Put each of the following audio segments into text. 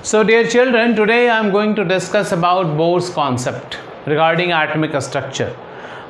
So dear children, today I am going to discuss about Bohr's concept regarding atomic structure,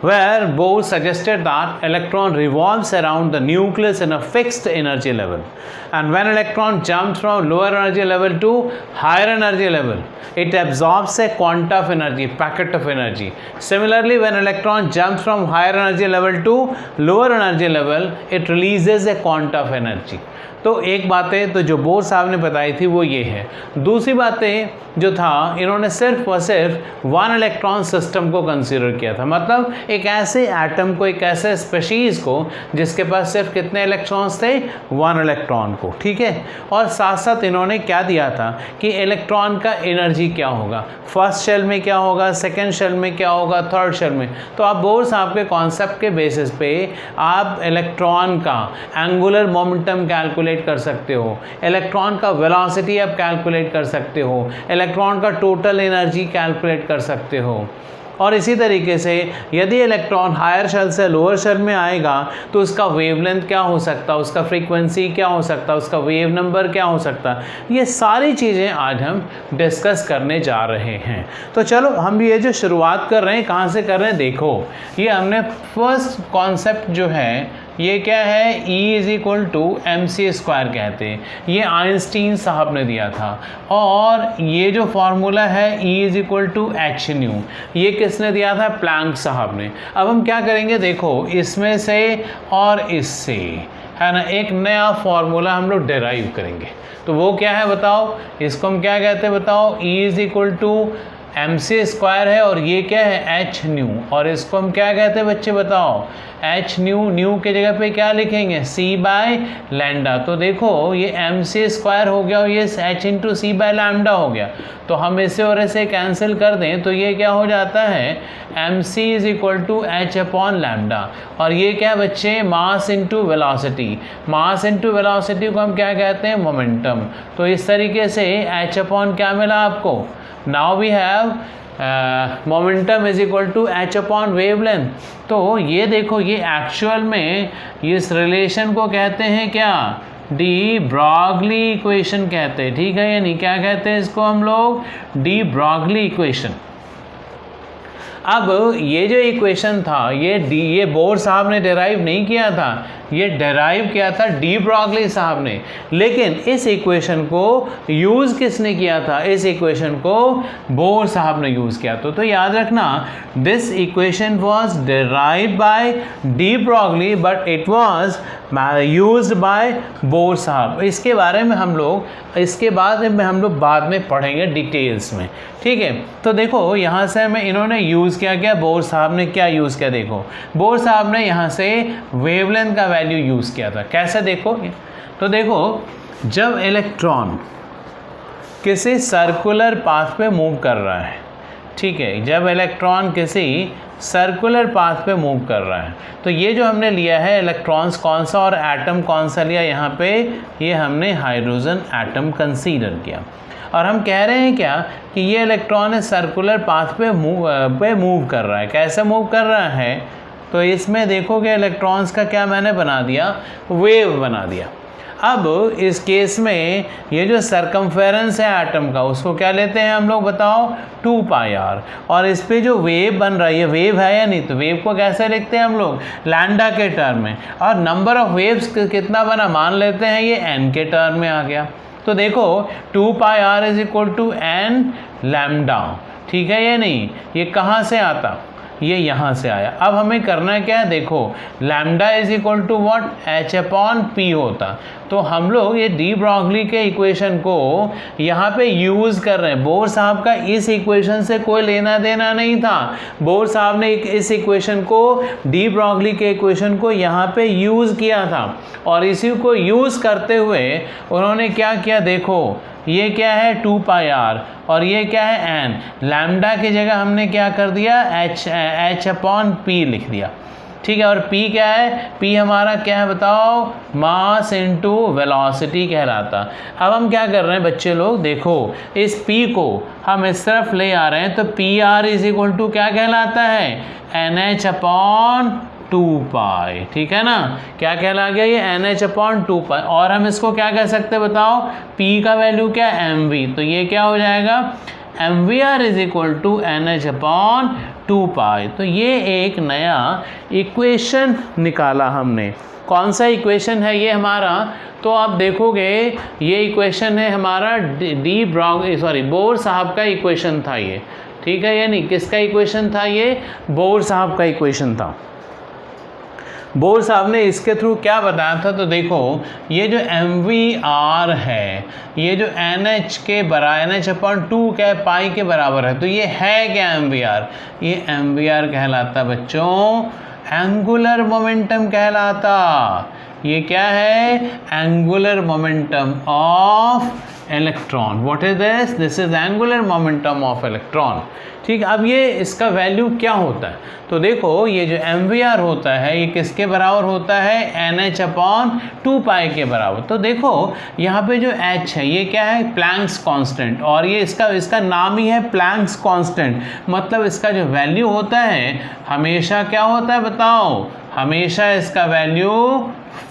where Bohr suggested that electron revolves around the nucleus in a fixed energy level, and when electron jumps from lower energy level to higher energy level, it absorbs a quanta of energy, packet of energy. Similarly, when electron jumps from higher energy level to lower energy level, it releases a quanta of energy. तो एक बातें तो जो bore साहब ने बताई थी वो ये है। दूसरी बातें जो था, इन्होंने सिर्फ और सिर्फ वन इलेक्ट्रॉन सिस्टम को कंसीडर किया था, मतलब एक ऐसे एटम को, एक ऐसे स्पीशीज़ को जिसके पास सिर्फ कितने इलेक्ट्रॉन्स थे, वन इलेक्ट्रॉन को, ठीक है। और साथ साथ इन्होंने क्या दिया था कि इलेक्ट्रॉन का एनर्जी क्या होगा, फर्स्ट शेल में क्या होगा, सेकेंड शेल में क्या होगा, थर्ड शेल में। तो आप बोर साहब के कॉन्सेप्ट के बेसिस पे आप इलेक्ट्रॉन का एंगुलर मोमेंटम कैलकुलेट कर सकते हो, इलेक्ट्रॉन का वेलोसिटी आप कैलकुलेट कर सकते हो, इलेक्ट्रॉन का टोटल एनर्जी कैलकुलेट कर सकते हो। और इसी तरीके से यदि इलेक्ट्रॉन हायर शेल से लोअर शेल में आएगा तो उसका वेवलेंथ क्या हो सकता है, उसका फ्रीक्वेंसी क्या हो सकता है, उसका वेव नंबर क्या हो सकता है, ये सारी चीज़ें आज हम डिस्कस करने जा रहे हैं। तो चलो हम ये जो शुरुआत कर रहे हैं, कहाँ से कर रहे हैं, देखो ये हमने फर्स्ट कॉन्सेप्ट जो है ये क्या है, E=mc² कहते हैं, ये आइंस्टीन साहब ने दिया था। और ये जो फार्मूला है E=hν, ये किसने दिया था, प्लैंक साहब ने। अब हम क्या करेंगे, देखो इसमें से और इससे है ना एक नया फार्मूला हम लोग डेराइव करेंगे। तो वो क्या है बताओ, इसको हम क्या कहते हैं बताओ, E=mc² है और ये क्या है hν, और इसको हम क्या कहते हैं बच्चे बताओ, hν के जगह पे क्या लिखेंगे, c/λ। तो देखो ये mc² हो गया और ये h/c/λ हो गया। तो हम इसे और इसे कैंसिल कर दें तो ये क्या हो जाता है, mc=h/λ। और ये क्या बच्चे, mass into velocity, mass into velocity को हम क्या कहते हैं, मोमेंटम। तो इस तरीके से h/ क्या मिला आपको, now we have momentum h/wavelength। तो ये देखो ये एक्चुअल में इस रिलेशन को कहते हैं क्या, डी ब्रॉगली इक्वेशन कहते हैं, ठीक है, यानी क्या कहते हैं इसको हम लोग, डी ब्रॉगली इक्वेशन। अब ये जो इक्वेशन था ये बोर साहब ने डेराइव नहीं किया था, ये डेराइव किया था डी ब्रॉगली साहब ने। लेकिन इस इक्वेशन को यूज़ किसने किया था, इस इक्वेशन को बोर साहब ने यूज़ किया। तो याद रखना, this equation was derived by de Broglie but it was used by Bohr साहब। इसके बारे में हम लोग इसके बाद में पढ़ेंगे डिटेल्स में, ठीक है। तो देखो यहाँ से हमें इन्होंने यूज़ किया गया, बोर साहब ने क्या यूज़ किया, देखो बोर साहब ने यहाँ से वेवलेंथ का वैल्यू यूज़ किया था। कैसे देखो, तो देखो जब इलेक्ट्रॉन किसी सर्कुलर पाथ पे मूव कर रहा है, ठीक है, जब इलेक्ट्रॉन किसी सर्कुलर पाथ पे मूव कर रहा है, तो ये जो हमने लिया है इलेक्ट्रॉन्स कौन सा और एटम कौन सा लिया, यहाँ पे ये हमने हाइड्रोजन एटम कंसीडर किया। और हम कह रहे हैं क्या कि ये इलेक्ट्रॉन सर्कुलर पाथ पे मूव कर रहा है। कैसे मूव कर रहा है, तो इसमें देखोगे इलेक्ट्रॉन्स का क्या मैंने बना दिया, वेव बना दिया। अब इस केस में ये जो सरकमफेरेंस है एटम का, उसको क्या लेते हैं हम लोग बताओ, 2πr। और इस पे जो वेव बन रहा है, ये वेव है या नहीं, तो वेव को कैसे लिखते हैं हम लोग, लैम्डा के टर्म में। और नंबर ऑफ वेव्स कितना बना, मान लेते हैं ये n के टर्म में आ गया। तो देखो 2πr = n λ, ठीक है या नहीं, ये कहाँ से आता, ये यहाँ से आया। अब हमें करना क्या है, देखो लैम्डा = h/p होता। तो हम लोग ये डी ब्रॉगली के इक्वेशन को यहाँ पे यूज़ कर रहे हैं। बोर साहब का इस इक्वेशन से कोई लेना देना नहीं था, बोर साहब ने इस इक्वेशन को, डी ब्रॉगली के इक्वेशन को यहाँ पे यूज़ किया था। और इसी को यूज़ करते हुए उन्होंने क्या किया, देखो ये क्या है 2πr और ये क्या है n, लैम्डा की जगह हमने क्या कर दिया, h/p लिख दिया, ठीक है। और p क्या है, p हमारा क्या है बताओ, मास इंटू वेलोसिटी कहलाता। अब हम क्या कर रहे हैं बच्चे लोग, देखो इस p को हम इस तरफ ले आ रहे हैं, तो pr = क्या कहलाता है, nh/2 2π, ठीक है ना। क्या कहला गया ये NH/2π। और हम इसको क्या कह सकते हैं बताओ, P का वैल्यू क्या है mv, तो ये क्या हो जाएगा mvr is equal to NH/2π। तो ये एक नया इक्वेशन निकाला हमने। कौन सा इक्वेशन है ये हमारा, तो आप देखोगे ये इक्वेशन है हमारा बोर साहब का इक्वेशन था ये, ठीक है। यानी किसका इक्वेशन था ये, बोर साहब का इक्वेशन था। बोर साहब ने इसके थ्रू क्या बताया था, तो देखो ये जो mvr है, ये जो NH के बराबर NH/2 क्या पाई के बराबर है, तो ये है क्या mvr, ये mvr कहलाता बच्चों एंगुलर मोमेंटम कहलाता। ये क्या है, angular momentum of electron. What is this, this is angular momentum of electron, ठीक। अब ये इसका वैल्यू क्या होता है, तो देखो ये जो mvr होता है ये किसके बराबर होता है, NH/2π के बराबर। तो देखो यहाँ पे जो h है ये क्या है, प्लैंक्स कांस्टेंट, और ये इसका नाम ही है प्लैंक्स कांस्टेंट। मतलब इसका जो वैल्यू होता है हमेशा क्या होता है बताओ, हमेशा इसका वैल्यू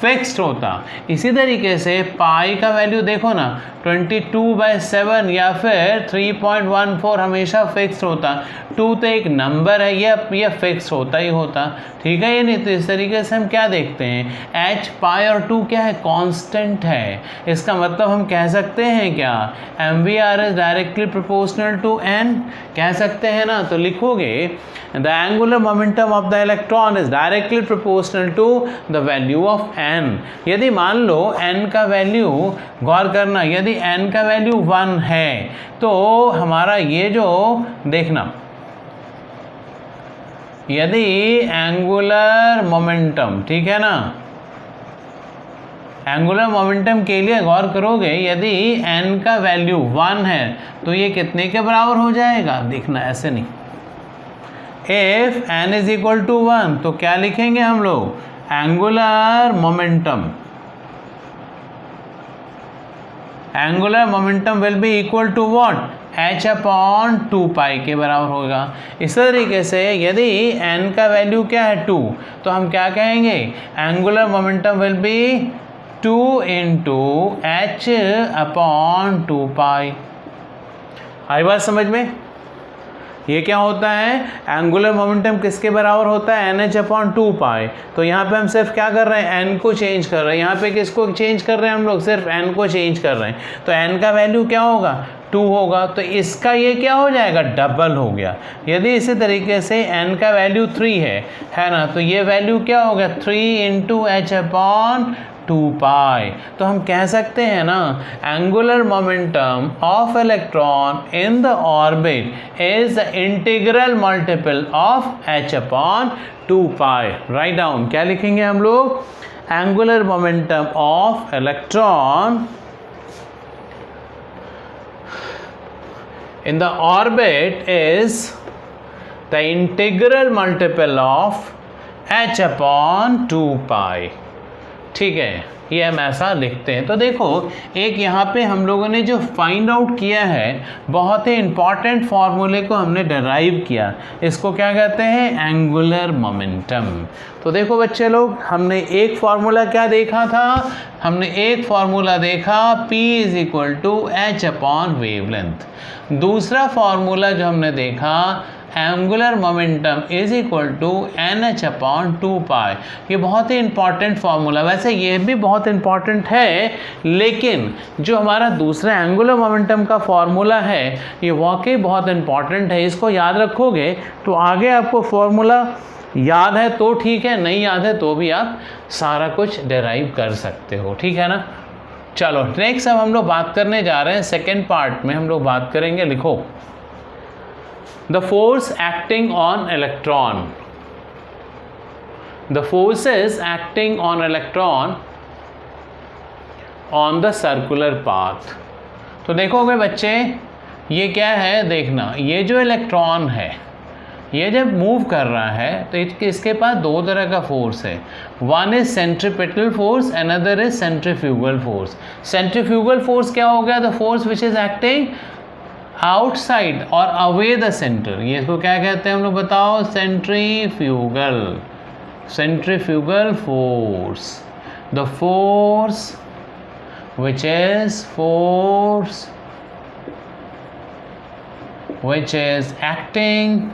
फिक्स्ड होता। इसी तरीके से पाई का वैल्यू देखो ना 22/7 या फिर 3.14 हमेशा फिक्स्ड होता। 2 तो एक नंबर है, ये फिक्स होता ही होता, ठीक है। ये नहीं, तो इस तरीके से हम क्या देखते हैं, h पाई और 2 क्या है, कांस्टेंट है। इसका मतलब हम कह सकते हैं क्या, mvr is directly proportional to n, कह सकते हैं ना। तो लिखोगे the angular momentum of the electron is directly proportional to the value of n। यदि मान लो n का वैल्यू, गौर करना, यदि n का वैल्यू 1 है तो हमारा ये जो देखना, यदि एंगुलर मोमेंटम, ठीक है ना, एंगुलर मोमेंटम के लिए गौर करोगे, यदि n का वैल्यू 1 है तो ये कितने के बराबर हो जाएगा, देखना ऐसे नहीं, if n is equal to 1 तो क्या लिखेंगे हम लोग, angular momentum, angular momentum will be equal to what, h/2π के बराबर होगा। इस तरीके से यदि n का वैल्यू क्या है 2 तो हम क्या कहेंगे, angular momentum will B 2 × h/2π। आई बात समझ में, ये क्या होता है, एंगुलर मोमेंटम किसके बराबर होता है, NH/2π। तो यहाँ पे हम सिर्फ क्या कर रहे हैं, n को चेंज कर रहे हैं। यहाँ पे किसको चेंज कर रहे हैं हम लोग, सिर्फ n को चेंज कर रहे हैं। तो n का वैल्यू क्या होगा, 2 होगा, तो इसका ये क्या हो जाएगा, डबल हो गया। यदि इसी तरीके से n का वैल्यू 3 है ना, तो ये वैल्यू क्या हो गया, 3 × h/2π। तो हम कह सकते हैं ना, angular momentum of electron in the orbit is the integral multiple of h/2π। Write down, क्या लिखेंगे हम लोग, angular momentum of electron in the orbit is the integral multiple of h/2π, ठीक है। ये हम ऐसा लिखते हैं। तो देखो एक यहाँ पे हम लोगों ने जो फाइंड आउट किया है, बहुत ही इंपॉर्टेंट फॉर्मूले को हमने डराइव किया, इसको क्या कहते हैं, एंगुलर मोमेंटम। तो देखो बच्चे लोग, हमने एक फार्मूला क्या देखा था, हमने एक फार्मूला देखा P = h/वेवलेंथ। दूसरा फार्मूला जो हमने देखा, angular momentum is equal to NH/2π। ये बहुत ही इंपॉर्टेंट फार्मूला, वैसे ये भी बहुत इंपॉर्टेंट है, लेकिन जो हमारा दूसरा एंगुलर मोमेंटम का फार्मूला है ये वाकई बहुत इंपॉर्टेंट है। इसको याद रखोगे तो आगे आपको फार्मूला याद है तो ठीक है, नहीं याद है तो भी आप सारा कुछ डिराइव कर सकते हो, ठीक है ना। चलो नेक्स्ट अब हम लोग बात करने जा रहे हैं, सेकेंड पार्ट में हम लोग बात करेंगे, लिखो the force acting on electron, the forces acting on electron on the circular path। तो देखोगे बच्चे ये क्या है, देखना, ये जो इलेक्ट्रॉन है ये जब मूव कर रहा है तो इसके पास दो तरह का फोर्स है, one is centripetal force, another is centrifugal force. Centrifugal force क्या हो गया, the force which is acting outside और अवे द सेंटर, ये इसको क्या कहते हैं हम लोग बताओ, centrifugal. centrifugal force, the force which is acting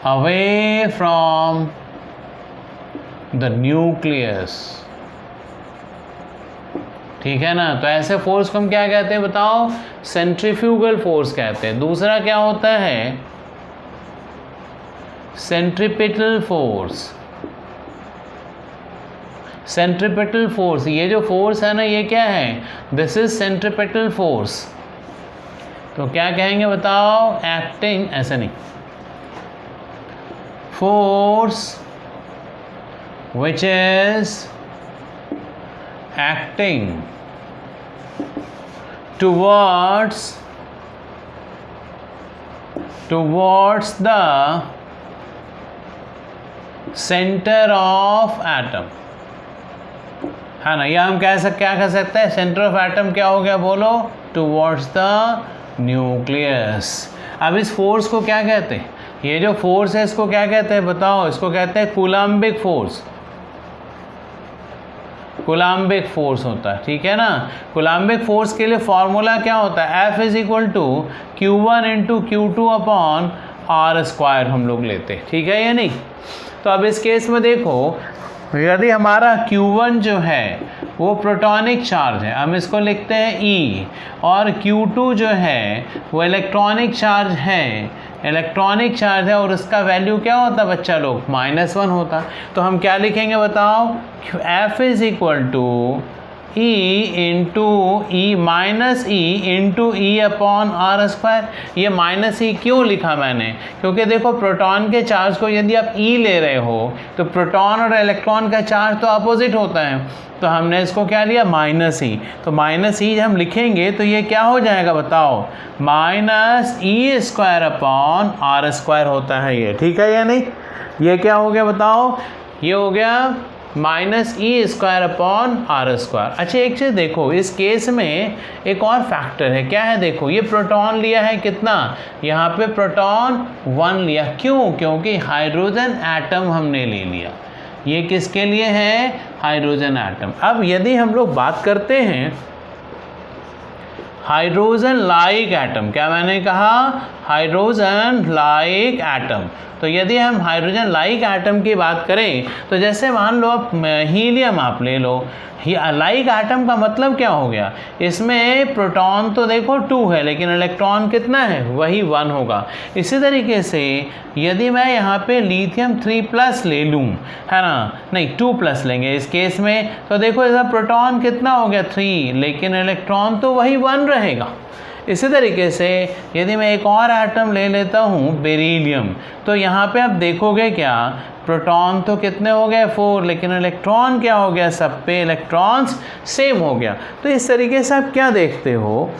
away from the nucleus। ठीक है ना, तो ऐसे फोर्स को हम क्या कहते हैं बताओ? सेंट्रीफ्यूगल फोर्स कहते हैं। दूसरा क्या होता है? Centripetal force. सेंट्रीपिटल फोर्स, ये जो फोर्स है ना, ये क्या है? This is centripetal force. तो क्या कहेंगे बताओ? एक्टिंग, ऐसा नहीं, force which is acting towards the center of atom, है ना। या हम क्या कह सकते हैं? सेंटर ऑफ एटम क्या हो गया बोलो? Towards the nucleus. अब इस फोर्स को क्या कहते हैं? ये जो फोर्स है इसको क्या कहते हैं बताओ? इसको कहते हैं कूलम्बिक फोर्स। कूलम्बिक फोर्स होता है, ठीक है ना। कूलम्बिक फोर्स के लिए फॉर्मूला क्या होता है? F is equal to Q1 into Q2 upon R square हम लोग लेते हैं, ठीक है या नहीं। तो अब इस केस में देखो, यदि हमारा Q1 जो है वो प्रोटॉनिक चार्ज है, हम इसको लिखते हैं E, और Q2 जो है वो इलेक्ट्रॉनिक चार्ज है, और उसका वैल्यू क्या होता है बच्चा लोग? -1 होता। तो हम क्या लिखेंगे बताओ? F is equal to E into e minus e into e upon r square. ये -E क्यों लिखा मैंने? क्योंकि देखो, प्रोटॉन के चार्ज को यदि आप E ले रहे हो तो प्रोटॉन और इलेक्ट्रॉन का चार्ज तो अपोजिट होता है, तो हमने इसको क्या लिया? -E। तो -E हम लिखेंगे तो ये क्या हो जाएगा बताओ? -E square upon r square होता है ये, ठीक है या नहीं। ये क्या हो गया बताओ? ये हो गया -E square upon r square. अच्छा, एक चीज़ देखो, इस केस में एक और फैक्टर है। क्या है? देखो, ये प्रोटॉन लिया है कितना? यहाँ पे प्रोटॉन 1 लिया। क्यों? क्योंकि हाइड्रोजन एटम हमने ले लिया। ये किसके लिए है? Hydrogen atom. अब यदि हम लोग बात करते हैं हाइड्रोजन लाइक एटम, क्या मैंने कहा? Hydrogen like atom. तो यदि हम हाइड्रोजन लाइक एटम की बात करें तो जैसे मान लो आप हीलियम आप ले लो। लाइक एटम का मतलब क्या हो गया? इसमें प्रोटॉन तो देखो 2 है, लेकिन इलेक्ट्रॉन कितना है? वही 1 होगा। इसी तरीके से यदि मैं यहाँ पे लिथियम 3+ ले लूँ, है ना, नहीं 2+ लेंगे इस केस में, तो देखो इसका प्रोटॉन कितना हो गया? 3, लेकिन इलेक्ट्रॉन तो वही 1 रहेगा। इसी तरीके से यदि मैं एक और एटम ले लेता हूँ बेरिलियम, तो यहाँ पे आप देखोगे क्या? प्रोटॉन तो कितने हो गए? 4, लेकिन इलेक्ट्रॉन क्या हो गया? सब पे इलेक्ट्रॉन्स सेम हो गया। तो इस तरीके से आप क्या देखते हो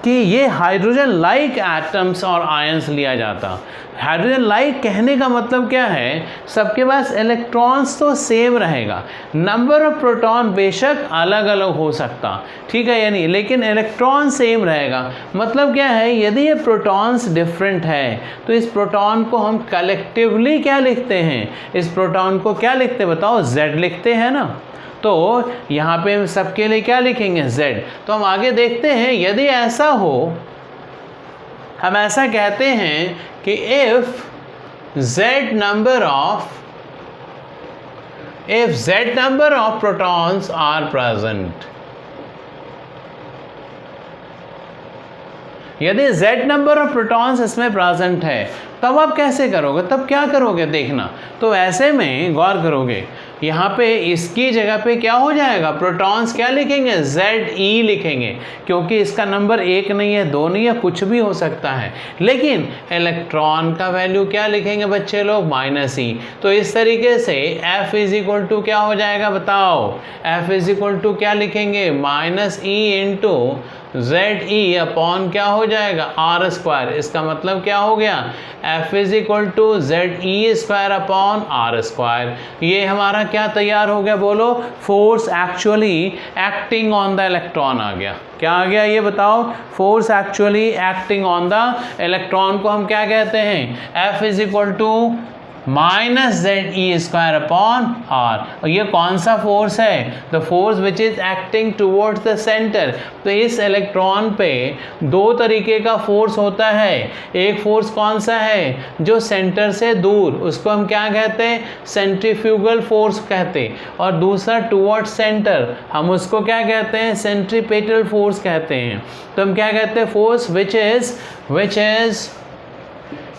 कि ये हाइड्रोजन लाइक एटम्स और आयंस लिया जाता। हाइड्रोजन लाइक कहने का मतलब क्या है? सबके पास इलेक्ट्रॉन्स तो सेम रहेगा, नंबर ऑफ प्रोटॉन बेशक अलग अलग हो सकता, ठीक है या नहीं, लेकिन इलेक्ट्रॉन सेम रहेगा। मतलब क्या है? यदि ये प्रोटॉन्स डिफरेंट है तो इस प्रोटॉन को हम कलेक्टिवली क्या लिखते हैं? इस प्रोटॉन को क्या लिखते हैं बताओ? Z लिखते हैं ना। तो यहाँ पे सबके लिए क्या लिखेंगे? Z। तो हम आगे देखते हैं, यदि ऐसा हो, हम ऐसा कहते हैं कि if Z number of protons are present, यदि Z नंबर ऑफ प्रोटॉन्स इसमें प्रेजेंट है, तब आप कैसे करोगे? तब क्या करोगे देखना। तो ऐसे में गौर करोगे, यहाँ पे इसकी जगह पे क्या हो जाएगा? प्रोटॉन्स क्या लिखेंगे? ZE लिखेंगे, क्योंकि इसका नंबर 1 नहीं है, 2 नहीं है, कुछ भी हो सकता है। लेकिन इलेक्ट्रॉन का वैल्यू क्या लिखेंगे बच्चे लोग? -E। तो इस तरीके से F इज इक्वल टू क्या हो जाएगा बताओ? F इज इक्वल टू क्या लिखेंगे? -E इंटू ZE अपॉन क्या हो जाएगा? R square. इसका मतलब क्या हो गया? F is equal to ZE square upon R square. ये हमारा क्या तैयार हो गया बोलो, force actually acting on the electron आ गया। क्या आ गया ये बताओ, force actually acting on the electron को हम क्या कहते हैं, F is equal to minus Z E square upon R. और ये कौन सा फोर्स है, the force which is acting towards the centre. तो इस इलेक्ट्रॉन पे दो तरीके का फोर्स होता है, एक फोर्स कौन सा है जो सेंटर से दूर, उसको हम क्या कहते हैं, सेंट्रीफ्यूगल फोर्स कहते हैं, और दूसरा टूवर्ड्स सेंटर हम उसको क्या कहते हैं, सेंट्रीपेटल फोर्स कहते हैं। तो हम क्या कहते हैं, force which is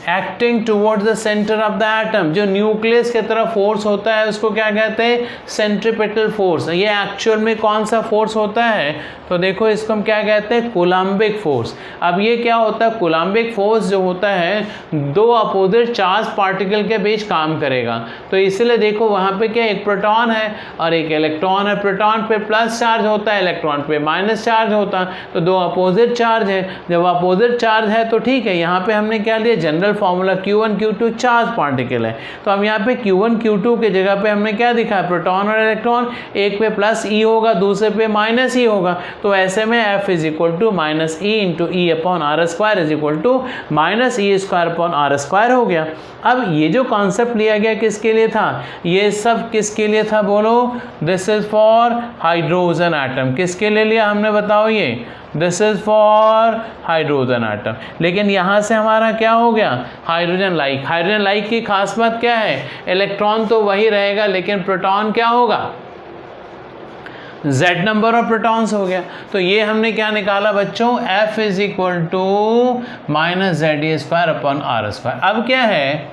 acting towards the centre of the atom, जो न्यूक्लियस की तरफ फोर्स होता है उसको क्या कहते हैं, सेंट्रीपेटल फोर्स। ये एक्चुअल में कौन सा फोर्स होता है, तो देखो इसको हम क्या कहते हैं, कूलम्बिक फोर्स। अब ये क्या होता है, कूलम्बिक फोर्स जो होता है दो अपोजिट चार्ज पार्टिकल के बीच काम करेगा। तो इसलिए देखो वहाँ पे क्या, एक प्रोटॉन है और एक इलेक्ट्रॉन है, प्रोटॉन पे प्लस चार्ज होता है, इलेक्ट्रॉन पे माइनस चार्ज होता है, तो दो अपोजिट चार्ज है। जब अपोजिट चार्ज है तो ठीक है, यहाँ पे हमने क्या लिया, general formula Q1 Q2 charge particle है। तो अब यहाँ पे Q1 Q2 के जगह पे हमने क्या दिखा, प्रोटॉन और इलेक्ट्रॉन, एक पे प्लस ई होगा दूसरे पे माइनस ई होगा। तो ऐसे में F is equal to minus e into e upon r square is equal to minus e square upon r square हो गया। अब ये जो कॉन्सेप्ट लिया गया किसके लिए था, ये सब किसके लिए था बोलो, this is for hydrogen atom. किसके लिए लिया हमने बताओ, ये this is for hydrogen atom. लेकिन यहाँ से हमारा क्या हो गया, हाइड्रोजन लाइक। हाइड्रोजन लाइक की खास बात क्या है, इलेक्ट्रॉन तो वही रहेगा लेकिन प्रोटॉन क्या होगा, Z नंबर ऑफ प्रोटॉन्स हो गया। तो ये हमने क्या निकाला बच्चों, F is equal to minus Z E square upon r square. अब क्या है,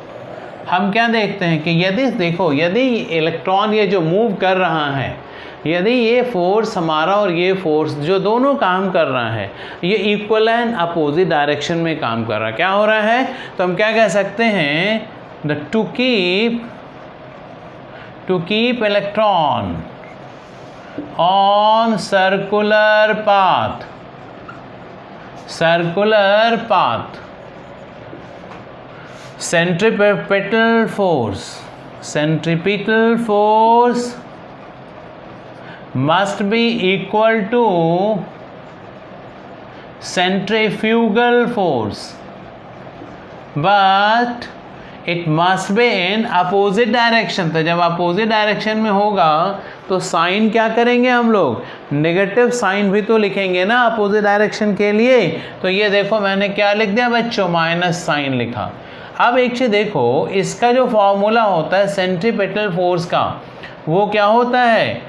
हम क्या देखते हैं कि यदि देखो, यदि इलेक्ट्रॉन ये जो मूव कर रहा है, यदि ये फोर्स हमारा और ये फोर्स जो दोनों काम कर रहा है, ये इक्वल एंड अपोजिट डायरेक्शन में काम कर रहा है, क्या हो रहा है, तो हम क्या कह सकते हैं, the two keep electron on circular path centripetal force must be equal to centrifugal force, but it must be in opposite direction. तो जब अपोजिट डायरेक्शन में होगा तो साइन क्या करेंगे हम लोग, नेगेटिव साइन भी तो लिखेंगे ना अपोजिट डायरेक्शन के लिए। तो ये देखो मैंने क्या लिख दिया बच्चों, माइनस साइन लिखा। अब एक चीज़ देखो, इसका जो फॉर्मूला होता है सेंट्रीपेटल फोर्स का, वो क्या होता है,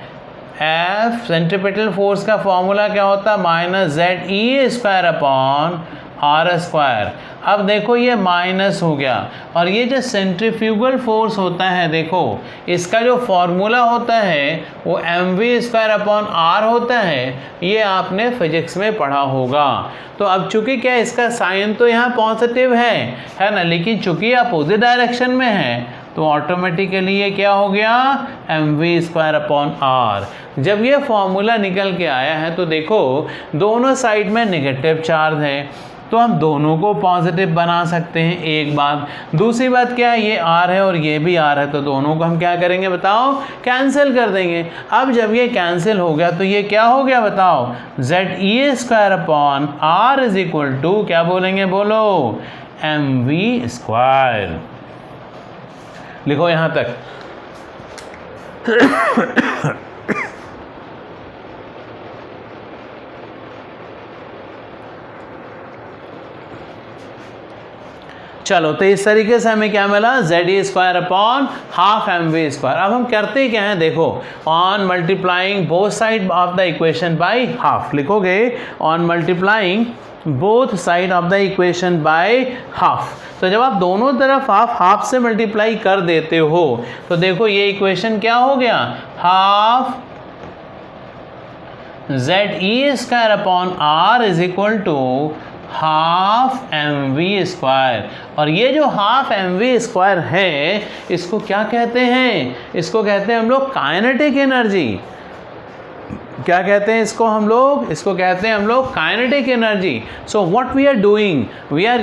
F सेंट्रीपेटल फोर्स का फॉर्मूला क्या होता है, माइनस जेड ई स्क्वायर अपॉन आर स्क्वायर। अब देखो ये माइनस हो गया, और ये जो सेंट्रीफ्यूगल फोर्स होता है, देखो इसका जो फॉर्मूला होता है वो mv स्क्वायर अपॉन आर होता है। ये आपने फिजिक्स में पढ़ा होगा। तो अब चूंकि क्या, इसका साइन तो यहाँ पॉजिटिव है ना, लेकिन चूंकि अपोजिट डायरेक्शन में है तो ऑटोमेटिकली ये क्या हो गया, mv स्क्वायर अपॉन आर। जब ये फॉर्मूला निकल के आया है तो देखो दोनों साइड में नेगेटिव चार्ज है, तो हम दोनों को पॉजिटिव बना सकते हैं, एक बात। दूसरी बात क्या है, ये R है और ये भी R है, तो दोनों को हम क्या करेंगे बताओ, कैंसिल कर देंगे। अब जब ये कैंसिल हो गया तो ये क्या हो गया बताओ, z E square upon r is equal to क्या बोलेंगे, बोलो mv स्क्वायर। लिखो यहाँ तक। चलो, तो इस तरीके से हमें क्या मिला, जेड ई square upon half mv square. अब हम करते क्या हैं, देखो on multiplying both side of the equation by half लिखोगे, on multiplying both side of the equation by half. तो जब आप दोनों तरफ हाफ से मल्टीप्लाई कर देते हो तो देखो ये इक्वेशन क्या हो गया, half z E square upon r is equal to half mv square. और ये जो हाफ mv स्क्वायर है इसको क्या कहते हैं, इसको कहते हैं हम लोग काइनेटिक एनर्जी। क्या कहते हैं इसको हम लोग, इसको कहते हैं हम लोग kinetic energy. So what we are doing, we are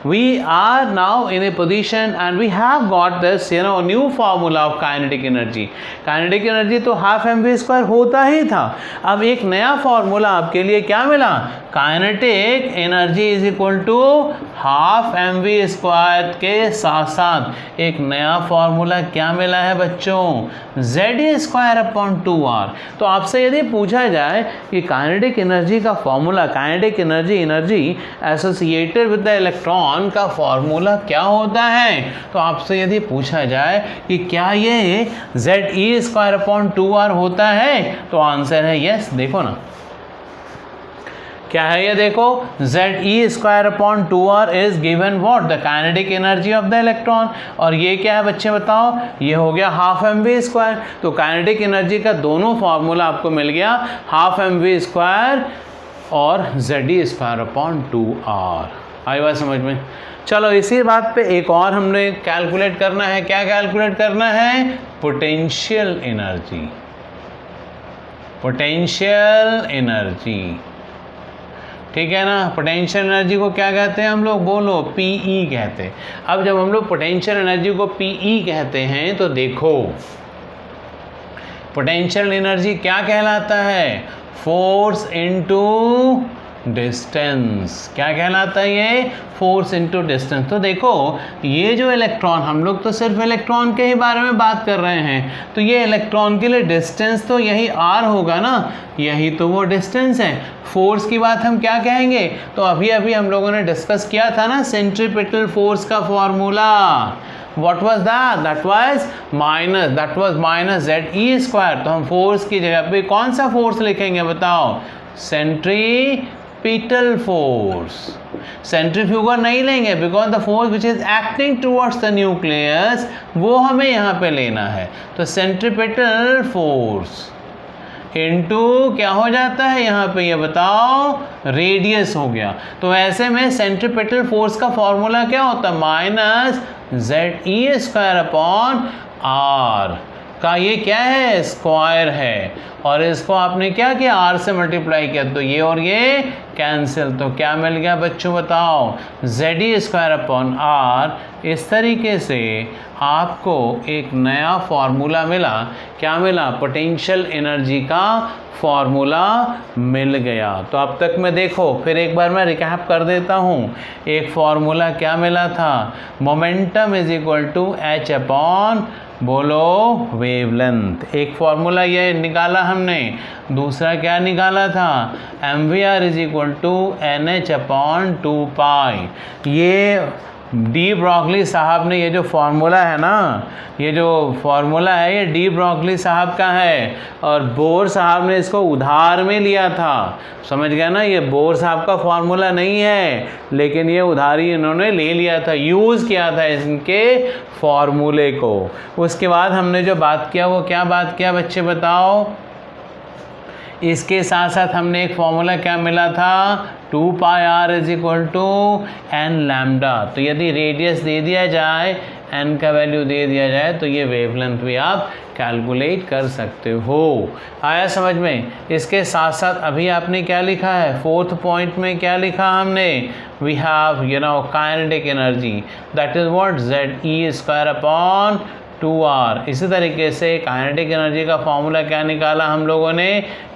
we are now in a position and we have got this new formula of kinetic energy. Kinetic energy तो हाफ mv² होता ही था, अब एक नया फार्मूला आपके लिए क्या मिला, kinetic energy is equal to half mv² के साथ साथ एक नया फार्मूला क्या मिला है बच्चों, Ze²/2r। तो आपसे यदि पूछा जाए कि काइनेटिक एनर्जी का formula, kinetic energy associated with the electron का फॉर्मूला क्या होता है, तो आपसे यदि पूछा जाए कि क्या ये Ze²/2r होता है, तो आंसर है यस। देखो ना क्या है ये, देखो Ze²/2r is given what, the kinetic energy of the electron. और ये क्या है बच्चे बताओ, ये हो गया हाफ mv²। तो काइनेटिक एनर्जी का दोनों फार्मूला आपको मिल गया, हाफ mv² और Ze²/2r। आई बात समझ में। चलो इसी बात पे एक और हमने कैलकुलेट करना है, क्या कैलकुलेट करना है, पोटेंशियल एनर्जी। पोटेंशियल एनर्जी, ठीक है ना। पोटेंशियल एनर्जी को क्या कहते हैं हम लोग, बोलो, पीई कहते हैं। अब जब हम लोग पोटेंशियल एनर्जी को पीई कहते हैं तो देखो पोटेंशियल एनर्जी क्या कहलाता है, फोर्स इनटू डिस्टेंस। क्या कहलाता है ये, फोर्स इनटू डिस्टेंस। तो देखो ये जो इलेक्ट्रॉन, हम लोग तो सिर्फ इलेक्ट्रॉन के ही बारे में बात कर रहे हैं, तो ये इलेक्ट्रॉन के लिए डिस्टेंस तो यही r होगा ना, यही तो वो डिस्टेंस है। फोर्स की बात हम क्या कहेंगे, तो अभी अभी हम लोगों ने डिस्कस किया था ना सेंट्रीपिटल फोर्स का formula. What was that? That was minus Ze²। तो हम फोर्स की जगह पे कौन सा फोर्स लिखेंगे बताओ, सेंट्रीपिटल फोर्स। सेंट्रीफ्यूगल नहीं लेंगे, because the force which is acting towards the nucleus वो हमें यहाँ पे लेना है। तो सेंट्रीपिटल फोर्स इनटू क्या हो जाता है यहाँ पे, ये बताओ, रेडियस हो गया। तो ऐसे में सेंट्रीपिटल फोर्स का फॉर्मूला क्या होता है, माइनस Ze²/r का ये क्या है, स्क्वायर है, और इसको आपने क्या किया, r से मल्टीप्लाई किया, तो ये और ये कैंसिल। तो क्या मिल गया बच्चों बताओ, Ze²/r। इस तरीके से आपको एक नया फॉर्मूला मिला, क्या मिला, पोटेंशियल एनर्जी का फॉर्मूला मिल गया। तो अब तक में देखो फिर एक बार मैं रिकैप कर देता हूँ। एक फॉर्मूला क्या मिला था, momentum is equal to h upon, बोलो, वेवलेंथ। एक फॉर्मूला ये निकाला हमने। दूसरा क्या निकाला था, mvr is equal to nh/2π। ये डी ब्रॉगली साहब ने ये जो फार्मूला है ना, ये जो फार्मूला है ये डी ब्रॉगली साहब का है, और बोर साहब ने इसको उधार में लिया था। समझ गया ना, ये बोर साहब का फार्मूला नहीं है, लेकिन ये उधारी इन्होंने ले लिया था, यूज़ किया था इनके फार्मूले को। उसके बाद हमने जो बात किया वो क्या बात किया बच्चे बताओ, इसके साथ साथ हमने एक फॉर्मूला क्या मिला था, 2πr is equal to n lambda. तो यदि रेडियस दे दिया जाए, n का वैल्यू दे दिया जाए, तो ये वेवलेंथ भी आप कैलकुलेट कर सकते हो। आया समझ में। इसके साथ साथ अभी आपने क्या लिखा है, फोर्थ पॉइंट में क्या लिखा हमने, we have kinetic energy, that is what, Ze²/2r। इसी तरीके से काइनेटिक एनर्जी का फॉर्मूला क्या निकाला हम लोगों ने,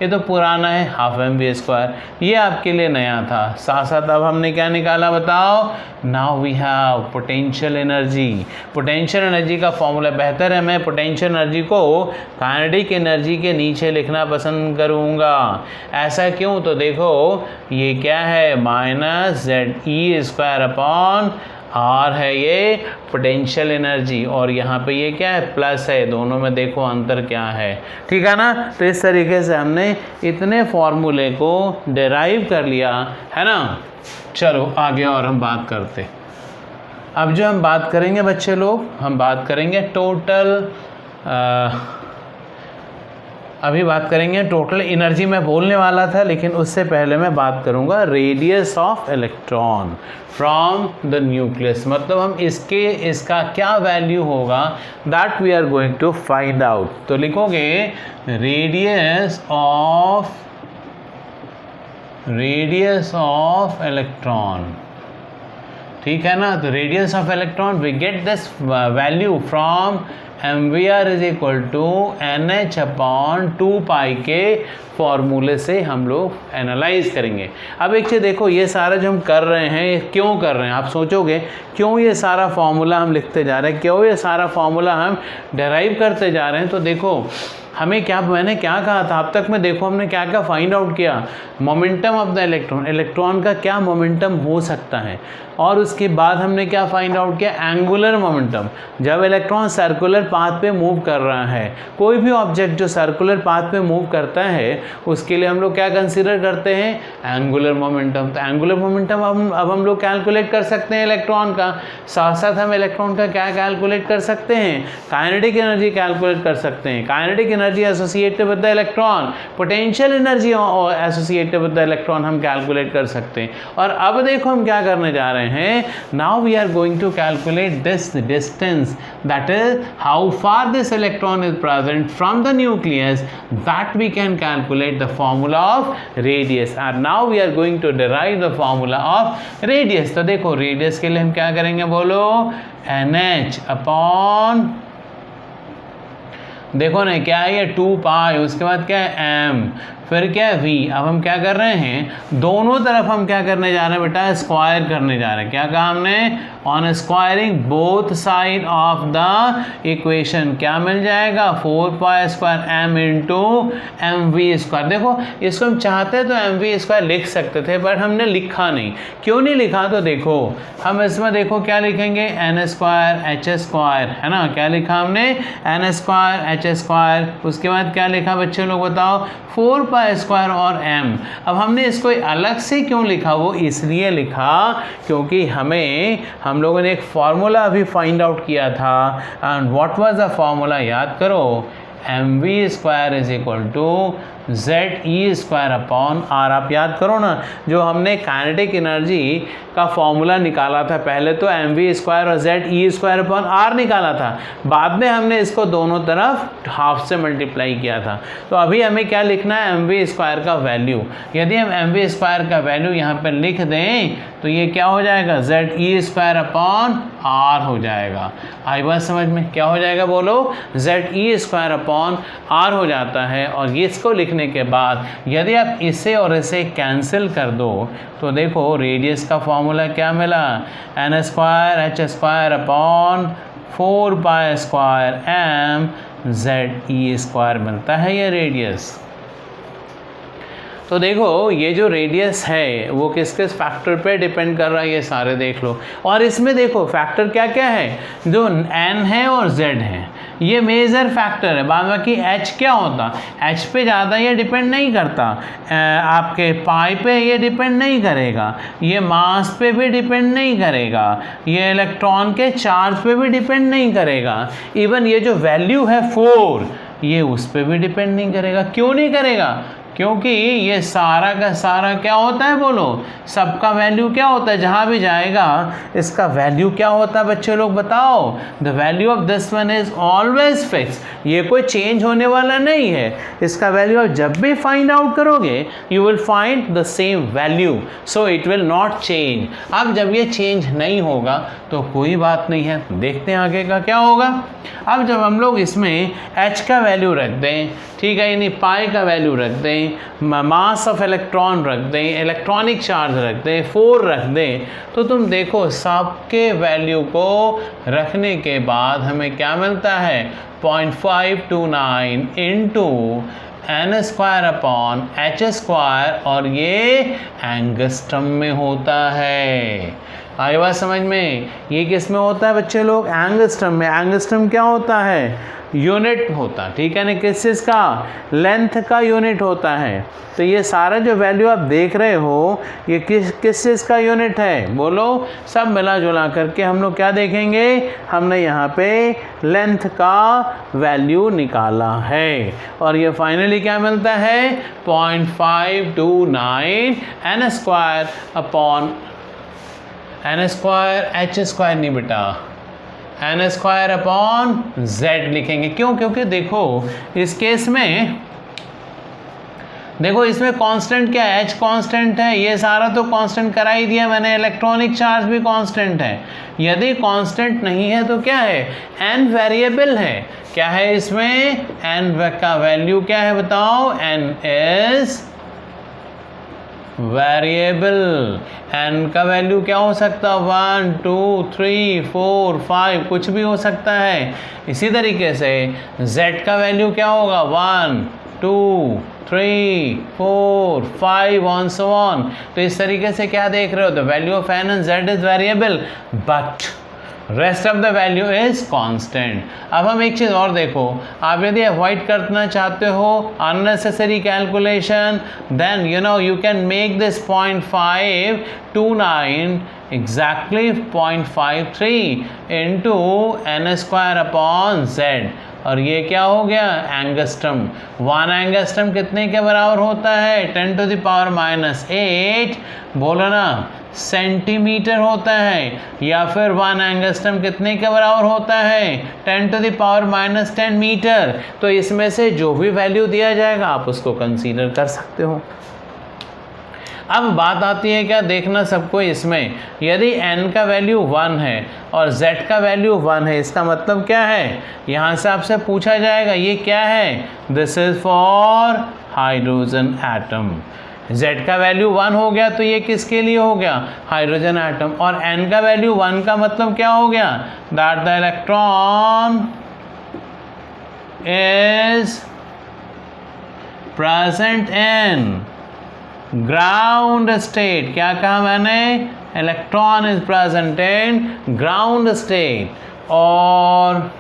ये तो पुराना है, हाफ mv², ये आपके लिए नया था। साथ साथ अब हमने क्या निकाला बताओ, now we have potential energy. Potential energy का फॉर्मूला, बेहतर है मैं पोटेंशियल एनर्जी को काइनेटिक एनर्जी के नीचे लिखना पसंद करूँगा। ऐसा क्यों, तो देखो ये क्या है, माइनस Ze²/r है ये पोटेंशियल एनर्जी, और यहाँ पे ये क्या है, प्लस है। दोनों में देखो अंतर क्या है, ठीक है ना। तो इस तरीके से हमने इतने फॉर्मूले को डिराइव कर लिया है ना। चलो आगे और हम बात करते। अब जो हम बात करेंगे बच्चे लोग, हम बात करेंगे टोटल अभी बात करेंगे टोटल एनर्जी, मैं बोलने वाला था लेकिन उससे पहले मैं बात करूंगा radius of electron from the nucleus, मतलब हम इसका क्या वैल्यू होगा that we are going to find out. तो लिखोगे रेडियस ऑफ इलेक्ट्रॉन, ठीक है ना। तो radius of electron we get this value from mvr is equal to NH upon 2 pi के फॉर्मूले से हम लोग एनालाइज करेंगे। अब एक चीज़ देखो, ये सारा जो हम कर रहे हैं क्यों कर रहे हैं, आप सोचोगे क्यों ये सारा फॉर्मूला हम लिखते जा रहे हैं, क्यों ये सारा फॉर्मूला हम डेराइव करते जा रहे हैं। तो देखो हमें मैंने क्या कहा था, अब तक में देखो हमने क्या क्या फाइंड आउट किया, मोमेंटम ऑफ द इलेक्ट्रॉन का क्या मोमेंटम हो सकता है, और उसके बाद हमने क्या फाइंड आउट किया, एंगुलर मोमेंटम। जब इलेक्ट्रॉन सर्कुलर पाथ पे मूव कर रहा है, कोई भी ऑब्जेक्ट जो सर्कुलर पाथ पे मूव करता है उसके लिए हम लोग क्या कंसीडर करते हैं, एंगुलर मोमेंटम। तो एंगुलर मोमेंटम अब हम लोग कैलकुलेट कर सकते हैं इलेक्ट्रॉन का, साथ साथ हम इलेक्ट्रॉन का क्या कैलकुलेट कर सकते हैं, काइनेटिक एनर्जी कैलकुलेट कर सकते हैं, kinetic energy associated with the electron, potential energy associated with the electron हम कैलकुलेट कर सकते हैं। और अब देखो हम क्या करने जा रहे हैं, now we are going to calculate this distance, that is how far this electron is present from the nucleus, that we can calculate the formula of radius. And now we are going to derive the formula of radius. तो देखो radius के लिए हम क्या करेंगे, बोलो NH upon, देखो ना क्या है ये 2 पाई, उसके बाद क्या है m, फिर क्या है v। अब हम क्या कर रहे हैं, दोनों तरफ हम क्या करने जा रहे हैं बेटा, स्क्वायर करने जा रहे हैं। क्या कहा हमने, on squaring both side of the equation क्या मिल जाएगा, 4 pi square m into m v square. देखो इसको हम चाहते तो एम वी स्क्वायर लिख सकते थे बट हमने लिखा नहीं। क्यों नहीं लिखा, तो देखो हम इसमें देखो क्या लिखेंगे, n स्क्वायर h स्क्वायर, है ना। क्या लिखा हमने, n स्क्वायर h स्क्वायर, उसके बाद क्या लिखा बच्चे लोग बताओ, 4 पाई स्क्वायर और m। अब हमने इसको अलग से क्यों लिखा, वो इसलिए लिखा क्योंकि हम लोगों ने एक फॉर्मूला अभी फाइंड आउट किया था। And what was the formula, याद करो, mv square is equal to ZE square upon R। आप याद करो ना, जो हमने काइनेटिक एनर्जी का फॉर्मूला निकाला था, पहले तो mv स्क्वायर और ZE स्क्वायर अपॉन R निकाला था, बाद में हमने इसको दोनों तरफ हाफ से मल्टीप्लाई किया था। तो अभी हमें क्या लिखना है, mv स्क्वायर का वैल्यू। यदि हम mv स्क्वायर का वैल्यू यहाँ पर लिख दें तो ये क्या हो जाएगा, ZE स्क्वायर अपॉन R हो जाएगा। आई बात समझ में, क्या हो जाएगा बोलो, ZE स्क्वायर अपॉन R हो जाता है। और ये इसको लिखने के बाद यदि आप इसे और इसे कैंसिल कर दो तो देखो रेडियस का फॉर्मूला क्या मिला, n square h square upon 4 pi square m ZE square बनता है ये रेडियस। तो देखो ये जो रेडियस है वो किस किस फैक्टर पे डिपेंड कर रहा है, ये सारे देख लो। और इसमें देखो फैक्टर क्या क्या है, जो n है और z है ये मेजर फैक्टर है। बाद बाकी h क्या होता, h पे ज़्यादा ये डिपेंड नहीं करता, आपके पाई पे ये डिपेंड नहीं करेगा, ये मास पे भी डिपेंड नहीं करेगा, ये इलेक्ट्रॉन के चार्ज पे भी डिपेंड नहीं करेगा, इवन ये जो वैल्यू है 4 ये उस पर भी डिपेंड नहीं करेगा। क्यों नहीं करेगा, क्योंकि ये सारा का सारा क्या होता है बोलो, सबका वैल्यू क्या होता है, जहाँ भी जाएगा इसका वैल्यू क्या होता है बच्चे लोग बताओ, the value of this one is always fix, ये कोई चेंज होने वाला नहीं है। इसका वैल्यू आप जब भी फाइंड आउट करोगे you will find the same value, so it will not change. अब जब ये चेंज नहीं होगा तो कोई बात नहीं है, देखते हैं आगे का क्या होगा। अब जब हम लोग इसमें h का वैल्यू रख दें, ठीक है, यानी पाई का वैल्यू रख दें, मास ऑफ इलेक्ट्रॉन रख दें, इलेक्ट्रॉनिक चार्ज रख दें, 4 रख दें, तो तुम देखो सबके वैल्यू को रखने के बाद हमें क्या मिलता है, 0.529 into n square upon h square, और ये एंगस्ट्रम में होता है। आई बात समझ में? ये किस में होता है बच्चे लोग? एंगस्ट्रम में। एंगस्ट्रम क्या होता है? यूनिट होता, ठीक है ना? किस चीज़ का? लेंथ का यूनिट होता है। तो ये सारा जो वैल्यू आप देख रहे हो ये किस चीज़ का यूनिट है? बोलो। सब मिला जुला करके हम लोग क्या देखेंगे? हमने यहाँ पे लेंथ का वैल्यू निकाला है और ये फाइनली क्या मिलता है? 0.529 n square upon n square, h square नहीं बेटा, n स्क्वायर अपॉन z लिखेंगे। क्यों? क्योंकि देखो इस केस में देखो इसमें कांस्टेंट क्या है? h कांस्टेंट है, ये सारा तो कांस्टेंट करा ही दिया मैंने। इलेक्ट्रॉनिक चार्ज भी कांस्टेंट है। यदि कांस्टेंट नहीं है तो क्या है? n वेरिएबल है। क्या है इसमें? n का वैल्यू क्या है बताओ? n is variable. n का वैल्यू क्या हो सकता है? 1 2 3 4 5 कुछ भी हो सकता है। इसी तरीके से z का वैल्यू क्या होगा? 1 2 3 4 5 ऑन सो ऑन। तो इस तरीके से क्या देख रहे हो? The value of n and z is variable but rest of the value is constant. अब हम एक चीज़ और देखो, आप यदि अवॉइड करना चाहते हो unnecessary calculation, then you can make this 0.529 exactly 0.53 into n square upon z। और ये क्या हो गया? एंगस्ट्रम। 1 एंगस्ट्रम कितने के बराबर होता है? 10⁻⁸ बोलो ना, सेंटीमीटर होता है। या फिर 1 एंगस्ट्रम कितने के बराबर होता है? 10⁻⁻10 मीटर। तो इसमें से जो भी वैल्यू दिया जाएगा आप उसको कंसीडर कर सकते हो। अब बात आती है क्या? देखना सबको इसमें, यदि n का वैल्यू 1 है और z का वैल्यू 1 है, इसका मतलब क्या है? यहाँ से आपसे पूछा जाएगा ये क्या है? This is for hydrogen atom. z का वैल्यू 1 हो गया तो ये किसके लिए हो गया? Hydrogen atom. और n का वैल्यू 1 का मतलब क्या हो गया? That the electron is present in ground state. क्या कहा मैंने? Electron is present in ground state और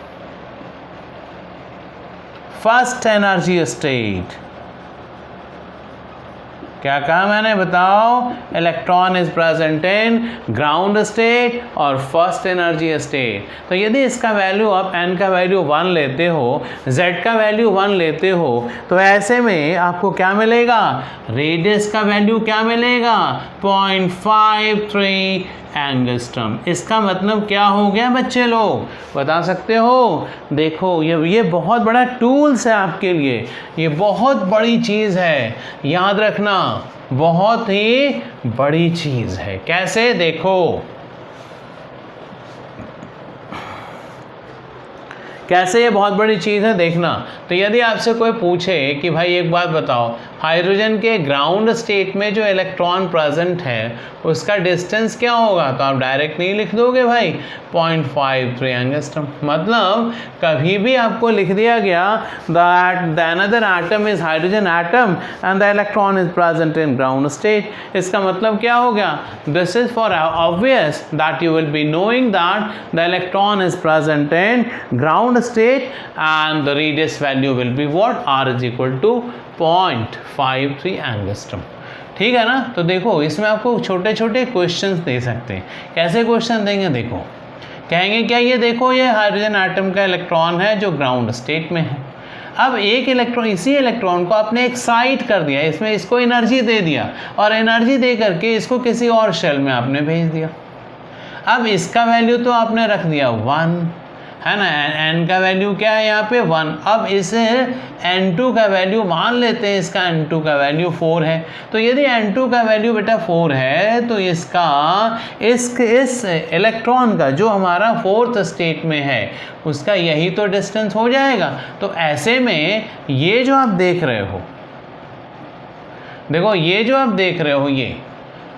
फर्स्ट एनर्जी स्टेट। क्या कहा मैंने बताओ? Electron is present in ground state और फर्स्ट एनर्जी स्टेट। तो यदि इसका वैल्यू आप n का वैल्यू 1 लेते हो, z का वैल्यू 1 लेते हो, तो ऐसे में आपको क्या मिलेगा? रेडियस का वैल्यू क्या मिलेगा? 0.53 एंगस्ट्रम। इसका मतलब क्या हो गया बच्चे लोग? बता सकते हो? देखो ये बहुत बड़ा टूल्स है आपके लिए, ये बहुत बड़ी चीज़ है, याद रखना, बहुत ही बड़ी चीज़ है। कैसे? देखो कैसे ये बहुत बड़ी चीज़ है, देखना। तो यदि आपसे कोई पूछे कि भाई एक बात बताओ, हाइड्रोजन के ग्राउंड स्टेट में जो इलेक्ट्रॉन प्रेजेंट है उसका डिस्टेंस क्या होगा? तो आप डायरेक्ट नहीं लिख दोगे भाई 0.53 एंगस्ट्रम। मतलब कभी भी आपको लिख दिया गया that the another atom is hydrogen atom and the electron is present in ground state, इसका मतलब क्या हो गया? This is for obvious that you will be knowing that the electron is present in ground state and the radius value will be what? r is equal to 0.53 angstrom. ठीक है ना? तो देखो इसमें आपको छोटे छोटे क्वेश्चंस दे सकते हैं। कैसे क्वेश्चन देंगे? देखो कहेंगे क्या, ये देखो ये हाइड्रोजन एटम का इलेक्ट्रॉन है जो ग्राउंड स्टेट में है। अब एक इलेक्ट्रॉन, इसी इलेक्ट्रॉन को आपने एक्साइट कर दिया, इसमें इसको एनर्जी दे दिया और एनर्जी दे करके इसको किसी और शेल में आपने भेज दिया। अब इसका वैल्यू तो आपने रख दिया 1, है ना? n का वैल्यू क्या है यहाँ पे? 1। अब इसे n2 का वैल्यू मान लेते हैं, इसका n2 का वैल्यू 4 है। तो यदि n2 का वैल्यू बेटा 4 है तो इसका इस इलेक्ट्रॉन का जो हमारा 4th स्टेट में है उसका यही तो डिस्टेंस हो जाएगा। तो ऐसे में ये जो आप देख रहे हो, देखो ये जो आप देख रहे हो,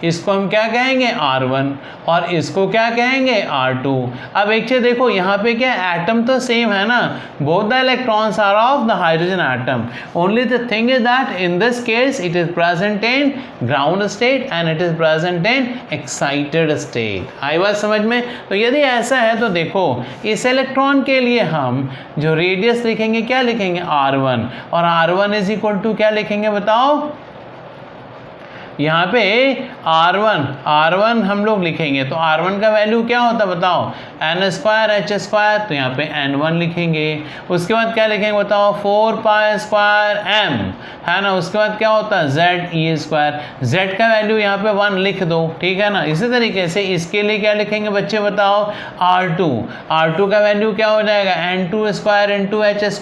इसको हम क्या कहेंगे R1 और इसको क्या कहेंगे R2। अब एक चीज देखो यहाँ पे क्या एटम तो सेम है ना, both the electrons are of the hydrogen atom, only the thing is that in this case it is present in ground state and it is present in excited state. आई बात समझ में। तो यदि ऐसा है तो देखो इस इलेक्ट्रॉन के लिए हम जो रेडियस लिखेंगे क्या लिखेंगे R1 और R1 इज इक्वल टू क्या लिखेंगे बताओ, यहाँ पे R1 हम लोग लिखेंगे तो R1 का वैल्यू क्या होता है बताओ, n²h², तो यहाँ पे n1 लिखेंगे। उसके बाद क्या लिखेंगे बताओ, 4π² m, है ना। उसके बाद क्या होता है ZE², z का वैल्यू यहाँ पे 1 लिख दो, ठीक है ना। इसी तरीके से इसके लिए क्या लिखेंगे बच्चे बताओ, R2 का वैल्यू क्या हो जाएगा, n2² × h²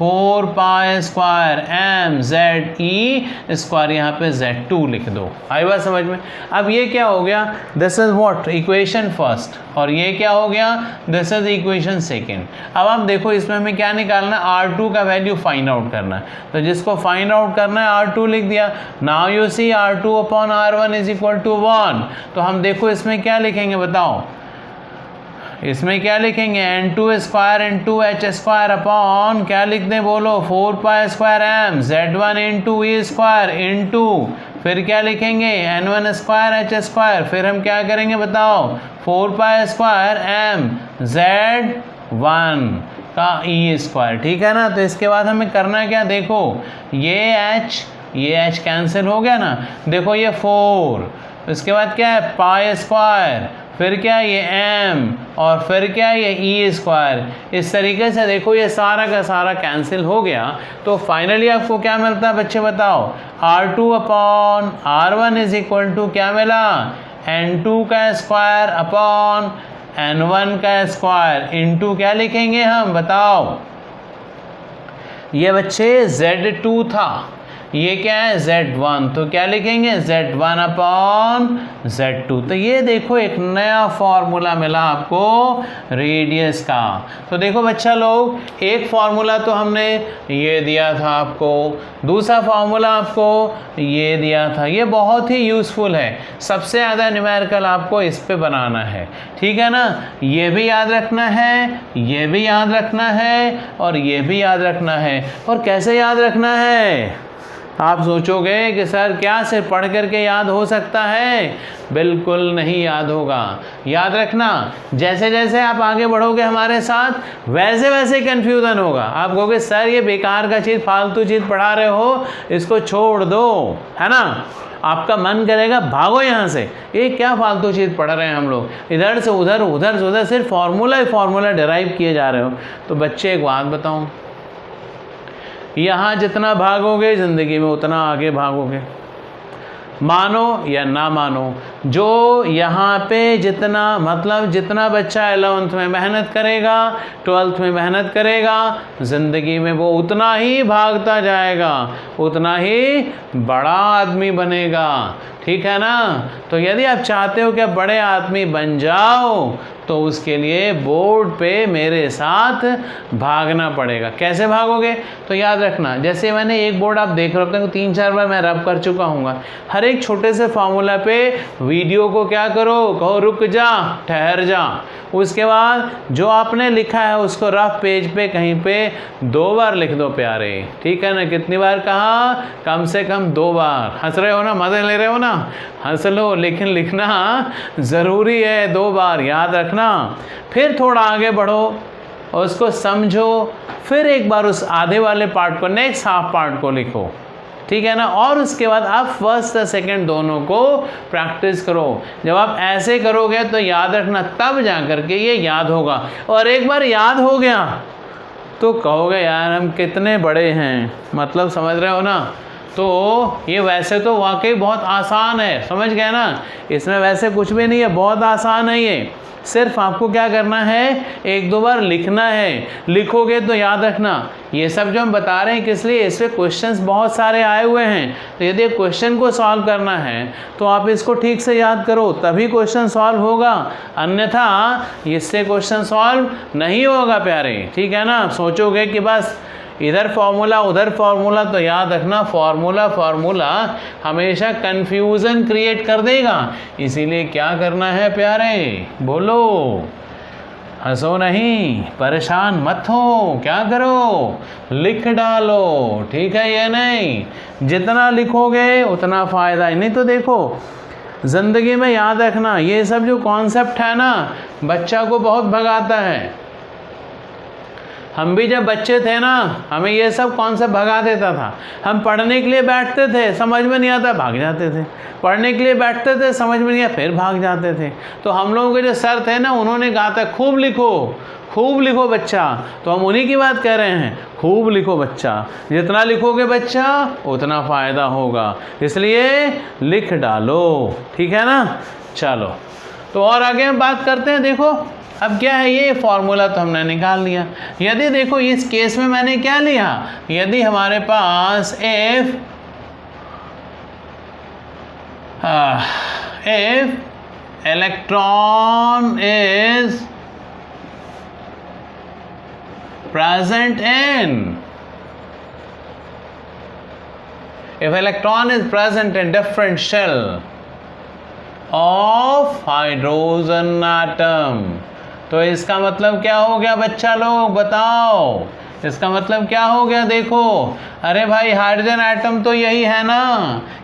4π² m ZE², यहाँ पे Z2 लिख दो। आई बात समझ में। अब ये क्या हो गया, this is what equation first, और ये क्या हो गया, दिस इज इक्वेशन सेकंड। अब आप देखो इसमें हमें क्या निकालना है, R2 का वैल्यू फाइंड आउट करना है। तो जिसको फाइंड आउट करना है R2 लिख दिया। Now you see R2/R1 is equal to 1। तो हम देखो इसमें क्या लिखेंगे बताओ, इसमें क्या लिखेंगे, n2² × h² क्या लिख दें बोलो, 4π² m Z1 × E² इंटू फिर क्या लिखेंगे n1² h², फिर हम क्या करेंगे बताओ, 4π² m Z1 का E², ठीक है ना। तो इसके बाद हमें करना क्या, देखो ये h कैंसिल हो गया ना, देखो ये 4, उसके बाद क्या है π², फिर क्या ये m और फिर क्या ये E²। इस तरीके से देखो ये सारा का सारा कैंसिल हो गया। तो फाइनली आपको क्या मिलता है बच्चे बताओ, R2/R1 इज इक्वल टू क्या मिला, n2² n1² इंटू क्या लिखेंगे हम बताओ, ये बच्चे Z2 था, ये क्या है Z1, तो क्या लिखेंगे Z1/Z2। तो ये देखो एक नया फॉर्मूला मिला आपको रेडियस का। तो देखो बच्चा लोग, एक फॉर्मूला तो हमने ये दिया था आपको, दूसरा फॉर्मूला आपको ये दिया था, ये बहुत ही यूज़फुल है। सबसे ज़्यादा न्यूमेरिकल आपको इस पे बनाना है, ठीक है ना। ये भी याद रखना है, ये भी याद रखना है और ये भी याद रखना है। और कैसे याद रखना है, आप सोचोगे कि सर क्या सिर्फ पढ़ करके याद हो सकता है, बिल्कुल नहीं याद होगा। याद रखना, जैसे जैसे आप आगे बढ़ोगे हमारे साथ वैसे वैसे कन्फ्यूज़न होगा। आप कहोगे सर ये बेकार का चीज़, फालतू चीज़ पढ़ा रहे हो, इसको छोड़ दो, है ना। आपका मन करेगा भागो यहाँ से, ये क्या फालतू चीज़ पढ़ रहे हैं हम लोग, इधर से उधर उधर से उधर सिर्फ फार्मूला ही फार्मूला डिराइव किए जा रहे हो। तो बच्चे एक बात बताऊँ, यहाँ जितना भागोगे ज़िंदगी में उतना आगे भागोगे, मानो या ना मानो। जो यहाँ पे जितना मतलब जितना बच्चा 11th में मेहनत करेगा, 12th में मेहनत करेगा, ज़िंदगी में वो उतना ही भागता जाएगा, उतना ही बड़ा आदमी बनेगा, ठीक है ना। तो यदि आप चाहते हो कि आप बड़े आदमी बन जाओ तो उसके लिए बोर्ड पे मेरे साथ भागना पड़ेगा। कैसे भागोगे, तो याद रखना, जैसे मैंने एक बोर्ड आप देख रहे हो, 3-4 बार मैं रब कर चुका हूँ। हर एक छोटे से फार्मूला पे वीडियो को क्या करो, कहो रुक जा, ठहर जा। उसके बाद जो आपने लिखा है उसको रफ पेज पे कहीं पे 2 बार लिख दो प्यारे, ठीक है ना। कितनी बार कहा, कम से कम 2 बार। हंस रहे हो ना, मज़े ले रहे हो ना, हंस लो, लेकिन लिखना ज़रूरी है 2 बार, याद रखना। फिर थोड़ा आगे बढ़ो और उसको समझो, फिर एक बार उस आधे वाले पार्ट को, नेक्स्ट हाफ पार्ट को लिखो, ठीक है ना। और उसके बाद आप फर्स्ट और सेकंड दोनों को प्रैक्टिस करो। जब आप ऐसे करोगे तो याद रखना, तब जा करके ये याद होगा। और एक बार याद हो गया तो कहोगे यार हम कितने बड़े हैं, मतलब समझ रहे हो ना। तो ये वैसे तो वाकई बहुत आसान है, समझ गए ना, इसमें वैसे कुछ भी नहीं है, बहुत आसान है ये। सिर्फ आपको क्या करना है, 1-2 बार लिखना है। लिखोगे तो याद रखना, ये सब जो हम बता रहे हैं किस लिए, इस पर क्वेश्चंस बहुत सारे आए हुए हैं। तो यदि क्वेश्चन को सॉल्व करना है तो आप इसको ठीक से याद करो, तभी क्वेश्चन सॉल्व होगा, अन्यथा इससे क्वेश्चन सॉल्व नहीं होगा प्यारे, ठीक है ना। आप सोचोगे कि बस इधर फॉर्मूला उधर फॉर्मूला, तो याद रखना फॉर्मूला हमेशा कंफ्यूजन क्रिएट कर देगा। इसीलिए क्या करना है प्यारे, बोलो, हंसो नहीं, परेशान मत हो, क्या करो, लिख डालो, ठीक है ये नहीं, जितना लिखोगे उतना फ़ायदा है। नहीं तो देखो ज़िंदगी में याद रखना ये सब जो कॉन्सेप्ट है ना बच्चा को बहुत भगाता है। हम भी जब बच्चे थे ना हमें ये सब कॉन्सेप्ट भगा देता था। हम पढ़ने के लिए बैठते थे, समझ में नहीं आता भाग जाते थे, पढ़ने के लिए बैठते थे, समझ में नहीं आया फिर भाग जाते थे। तो हम लोगों के जो सर थे ना उन्होंने कहा था खूब लिखो बच्चा, तो हम उन्हीं की बात कर रहे हैं, खूब लिखो बच्चा, जितना लिखोगे बच्चा उतना फ़ायदा होगा, इसलिए लिख डालो, ठीक है ना। चलो तो और आगे हम बात करते हैं। देखो अब क्या है, ये फॉर्मूला तो हमने निकाल लिया। यदि देखो इस केस में मैंने क्या लिया, यदि हमारे पास if electron is present in different shell of hydrogen atom, तो इसका मतलब क्या हो गया बच्चा लोग बताओ, इसका मतलब क्या हो गया। देखो अरे भाई हाइड्रोजन एटम तो यही है ना,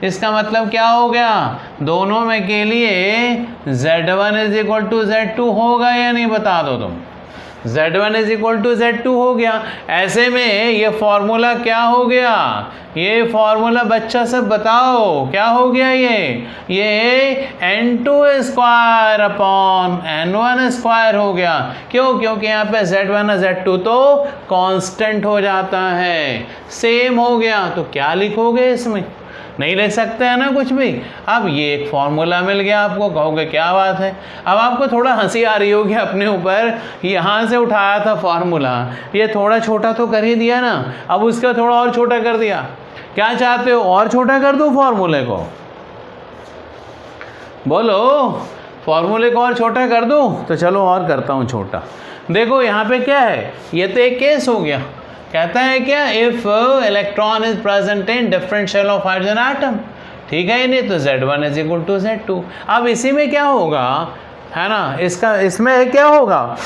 इसका मतलब क्या हो गया, दोनों में के लिए Z1 is equal to Z2 होगा या नहीं, बता दो तुम। Z1 is equal to Z2 हो गया। ऐसे में ये फॉर्मूला क्या हो गया, ये फॉर्मूला बच्चा सब बताओ क्या हो गया, ये N2 square upon N1 square हो गया। क्यों, क्योंकि यहाँ पे Z1 और Z2 तो कांस्टेंट हो जाता है, सेम हो गया। तो क्या लिखोगे इसमें, नहीं लिख सकते हैं ना कुछ भी। अब ये एक फॉर्मूला मिल गया आपको, कहोगे क्या बात है। अब आपको थोड़ा हंसी आ रही होगी अपने ऊपर, यहाँ से उठाया था फॉर्मूला, ये थोड़ा छोटा तो कर ही दिया ना, अब उसका थोड़ा और छोटा कर दिया। क्या चाहते हो, और छोटा कर दूं फॉर्मूले को, बोलो, फॉर्मूले को और छोटा कर दूं। तो चलो और करता हूँ छोटा। देखो यहाँ पे क्या है, ये तो एक केस हो गया, कहता है क्या, if electron is present in different shell of hydrogen atom, ठीक है, नहीं तो Z1 is equal to Z2। अब इसी में क्या होगा, है ना, इसमें क्या होगा,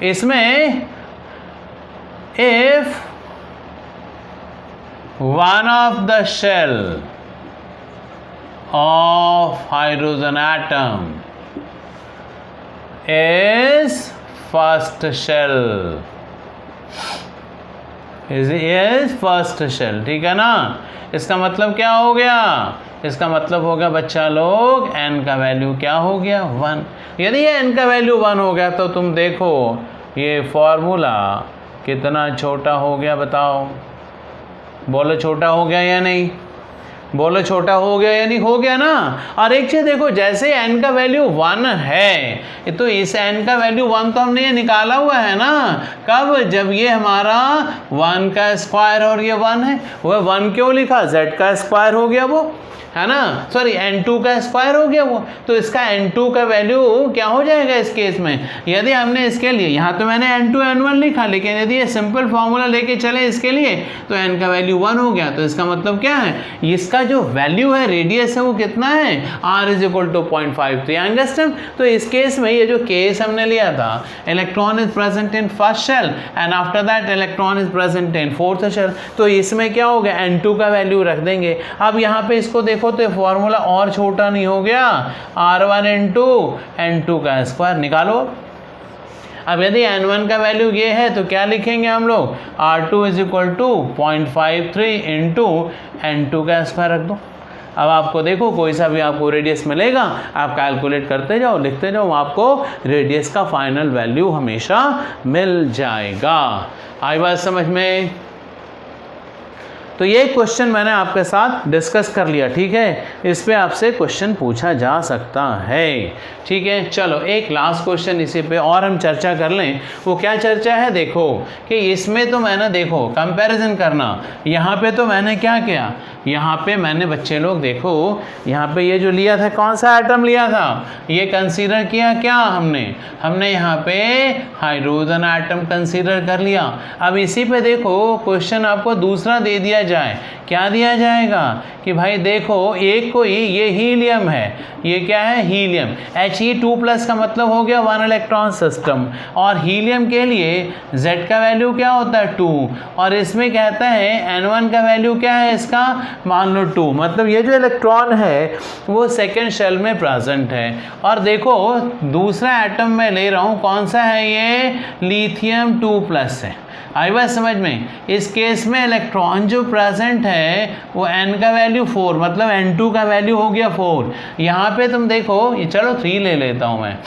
इसमें if one of the shell of hydrogen atom is first shell, is first shell, ठीक है ना। इसका मतलब क्या हो गया, इसका मतलब हो गया बच्चा लोग n का वैल्यू क्या हो गया 1। यदि ये n का वैल्यू 1 हो गया तो तुम देखो ये फॉर्मूला कितना छोटा हो गया, बताओ, बोलो छोटा हो गया या नहीं, बोलो छोटा हो गया या नहीं, हो गया ना। और एक चीज़ देखो, जैसे n का वैल्यू 1 है तो इस n का वैल्यू 1 तो हमने ये निकाला हुआ है ना, कब, जब ये हमारा 1 का स्क्वायर और ये 1 है, वह 1 क्यों लिखा, z का स्क्वायर हो गया वो, है ना, सॉरी N2 का स्क्वायर हो गया वो। तो इसका N2 का वैल्यू क्या हो जाएगा इस केस में, यदि हमने इसके लिए, यहाँ तो मैंने N2 N1 लिखा, लेकिन यदि ये सिंपल फार्मूला लेके चले इसके लिए तो n का वैल्यू 1 हो गया। तो इसका मतलब क्या है, इसका जो वैल्यू है, रेडियस है, वो कितना है, r इज इक्वल टू 0.5। तो अंडरस्टैंड। तो इस केस में ये जो केस हमने लिया था, electron is present in first shell and after that electron is present in fourth shell, तो इसमें क्या हो गया, N2 का वैल्यू रख देंगे। अब यहाँ पे इसको देखो तो फॉर्मूला और छोटा नहीं हो गया, R1 इंटू N2 का स्क्वायर निकालो। अब यदि N1 का वैल्यू ये है तो क्या लिखेंगे हम लोग, R2 is equal to 0.53 into N2 का स्क्वायर रख दो। अब आपको देखो कोई सा भी आपको रेडियस मिलेगा, आप कैलकुलेट करते जाओ, लिखते जाओ, आपको रेडियस का फाइनल वैल्यू हमेशा मिल जाएगा। आई बात समझ में। तो ये क्वेश्चन मैंने आपके साथ डिस्कस कर लिया, ठीक है, इस पे आपसे क्वेश्चन पूछा जा सकता है, ठीक है। चलो एक लास्ट क्वेश्चन इसी पे और हम चर्चा कर लें। वो क्या चर्चा है, देखो कि इसमें तो मैंने, देखो कंपैरिजन करना, यहाँ पे तो मैंने क्या किया, यहाँ पे मैंने बच्चे लोग देखो, यहाँ पे ये जो लिया था कौन सा एटम लिया था, ये कंसीडर किया क्या हमने यहाँ पे हाइड्रोजन एटम कंसीडर कर लिया। अब इसी पे देखो क्वेश्चन आपको दूसरा दे दिया जाए, क्या दिया जाएगा कि भाई देखो एक कोई ये हीलियम है, ये क्या है हीलियम, He2+ का मतलब हो गया 1 इलेक्ट्रॉन सिस्टम, और हीलियम के लिए Z का वैल्यू क्या होता है 2, और इसमें कहता है N1 का वैल्यू क्या है इसका, मान लो 2, मतलब ये जो इलेक्ट्रॉन है वो सेकेंड शेल में प्रेजेंट है। और देखो दूसरा एटम मैं ले रहा हूँ, कौन सा है ये, लिथियम 2+ है। आई बात समझ में। इस केस में इलेक्ट्रॉन जो प्रेजेंट है वो n का वैल्यू 4, मतलब N2 का वैल्यू हो गया 4। यहाँ पे तुम देखो, ये चलो 3 ले लेता हूँ मैं,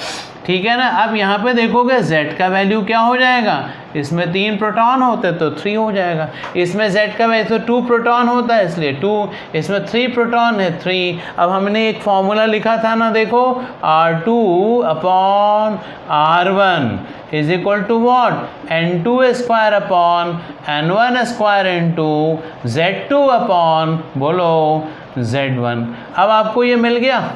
ठीक है ना। अब यहाँ पे देखोगे Z का वैल्यू क्या हो जाएगा, इसमें 3 प्रोटॉन होते तो 3 हो जाएगा, इसमें Z का वैल्यू तो 2 प्रोटॉन होता है इसलिए 2, इसमें 3 प्रोटॉन है 3। अब हमने एक फॉर्मूला लिखा था ना, देखो R2/R1 is equal to what, N2² into Z2 बोलो Z1। अब आपको ये मिल गया।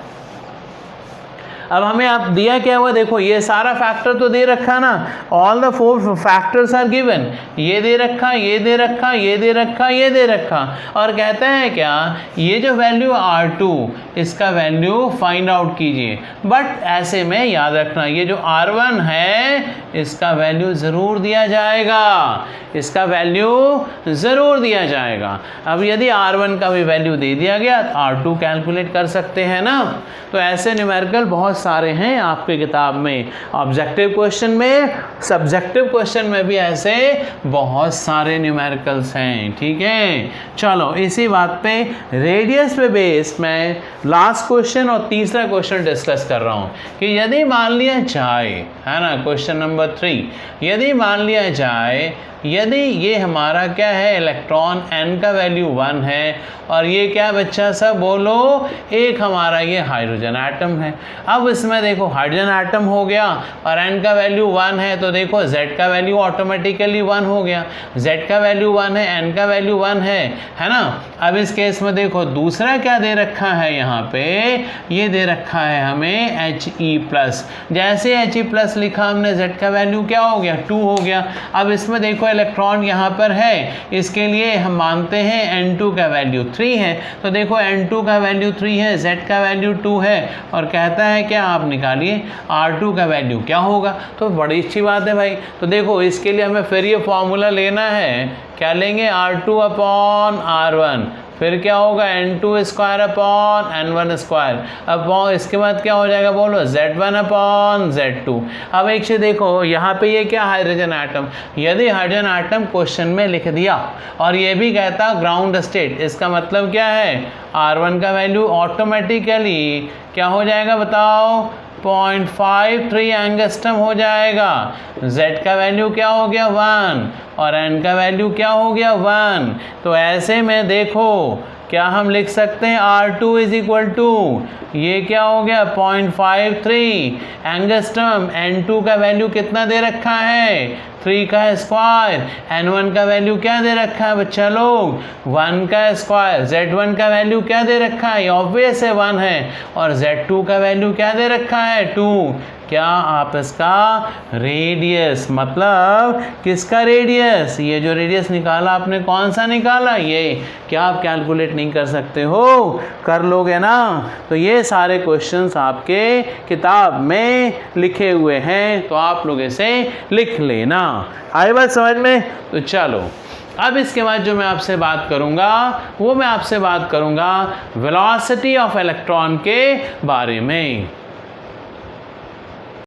अब हमें आप दिया क्या हुआ, देखो ये सारा फैक्टर तो दे रखा ना, all the 4 factors are given, ये दे रखा, ये दे रखा, ये दे रखा, ये दे रखा, और कहता है क्या, ये जो वैल्यू R2 इसका वैल्यू फाइंड आउट कीजिए। बट ऐसे में याद रखना, ये जो R1 है इसका वैल्यू ज़रूर दिया जाएगा, इसका वैल्यू ज़रूर दिया जाएगा। अब यदि R1 का भी वैल्यू दे दिया गया तो R2 कैलकुलेट कर सकते हैं ना। तो ऐसे न्यूमेरिकल बहुत सारे हैं आपके किताब में, ऑब्जेक्टिव क्वेश्चन में, सब्जेक्टिव क्वेश्चन में भी ऐसे बहुत सारे न्यूमेरिकल्स हैं, ठीक है। चलो इसी बात पे रेडियस पे बेस्ड मैं लास्ट क्वेश्चन और तीसरा क्वेश्चन डिस्कस कर रहा हूँ कि यदि मान लिया जाए, है ना, क्वेश्चन नंबर 3, यदि मान लिया जाए यदि ये हमारा क्या है, इलेक्ट्रॉन n का वैल्यू 1 है, और ये क्या बच्चा सब बोलो, एक हमारा ये हाइड्रोजन एटम है। अब इसमें देखो हाइड्रोजन एटम हो गया और n का वैल्यू 1 है, तो देखो z का वैल्यू ऑटोमेटिकली 1 हो गया, z का वैल्यू 1 है, n का वैल्यू 1 है ना। अब इस केस में देखो दूसरा क्या दे रखा है, यहाँ पे ये दे रखा है हमें He+, जैसे He+ लिखा हमने, z का वैल्यू क्या हो गया 2 हो गया। अब इसमें देखो इलेक्ट्रॉन यहाँ पर है, इसके लिए हम मानते हैं N2 का वैल्यू 3 है, तो देखो N2 का वैल्यू 3 है, Z का वैल्यू 2 है, और कहता है क्या, आप निकालिए R2 का वैल्यू क्या होगा। तो बड़ी अच्छी बात है भाई। तो देखो इसके लिए हमें फिर ये फॉर्मूला लेना है, क्या लेंगे, R2/R1, फिर क्या होगा N2² अब इसके बाद क्या हो जाएगा बोलो, Z1/Z2। अब एक चीज़ देखो यहाँ पे ये क्या, हाइड्रोजन एटम, यदि हाइड्रोजन एटम क्वेश्चन में लिख दिया और ये भी कहता ग्राउंड स्टेट, इसका मतलब क्या है, R1 का वैल्यू ऑटोमेटिकली क्या हो जाएगा बताओ, 0.53 एंगस्ट्रम हो जाएगा। Z का वैल्यू क्या हो गया 1 और N का वैल्यू क्या हो गया 1। तो ऐसे में देखो क्या हम लिख सकते हैं, R2 इज इक्वल टू ये क्या हो गया 0.53 एंगस्ट्रम, N2 का वैल्यू कितना दे रखा है 3 का स्क्वायर, N1 का वैल्यू क्या दे रखा है बच्चा लोग 1 का स्क्वायर, Z1 का वैल्यू क्या दे रखा है, ऑब्वियस है 1 है, और Z2 का वैल्यू क्या दे रखा है 2। क्या आप इसका रेडियस, मतलब किसका रेडियस, ये जो रेडियस निकाला आपने कौन सा निकाला, ये क्या आप कैलकुलेट नहीं कर सकते हो, कर लोगे ना। तो ये सारे क्वेश्चंस आपके किताब में लिखे हुए हैं, तो आप लोग इसे लिख लेना। आई बात समझ में। तो चलो अब इसके बाद जो मैं आपसे बात करूंगा वो मैं आपसे बात करूंगा वेलोसिटी ऑफ इलेक्ट्रॉन के बारे में।